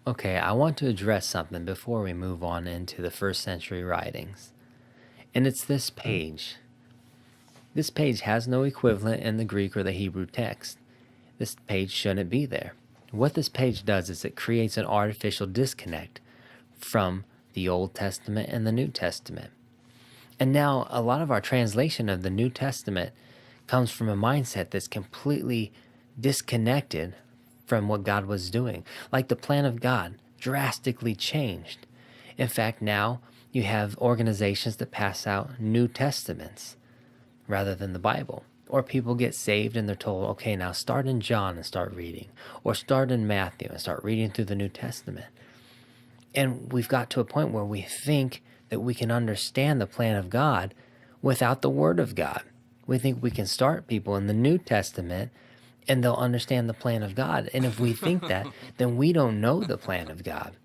Okay, I want to address something before we move on into the first century writings. And it's this page. This page has no equivalent in the Greek or the Hebrew text. This page shouldn't be there. What this page does is it creates an artificial disconnect from the Old Testament and the New Testament. And now, a lot of our translation of the New Testament comes from a mindset that's completely disconnected from what God was doing. Like the plan of God drastically changed. In fact, now you have organizations that pass out New Testaments rather than the Bible. Or people get saved and they're told, okay, now start in John and start reading, or start in Matthew and start reading through the New Testament. And we've got to a point where we think that we can understand the plan of God without the Word of God. We think we can start people in the New Testament and they'll understand the plan of God. And if we think that, then we don't know the plan of God.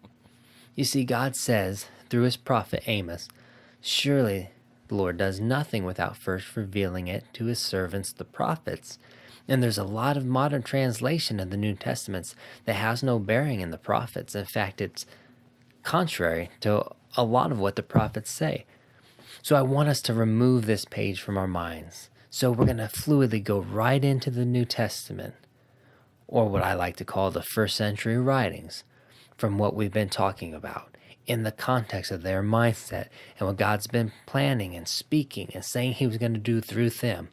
You see, God says through his prophet Amos, surely the Lord does nothing without first revealing it to his servants, the prophets. And there's a lot of modern translation of the New Testaments that has no bearing in the prophets. In fact, it's contrary to a lot of what the prophets say. So I want us to remove this page from our minds. So we're going to fluidly go right into the New Testament, or what I like to call the first century writings, from what we've been talking about in the context of their mindset and what God's been planning and speaking and saying he was going to do through them.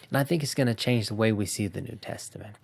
And I think it's going to change the way we see the New Testament.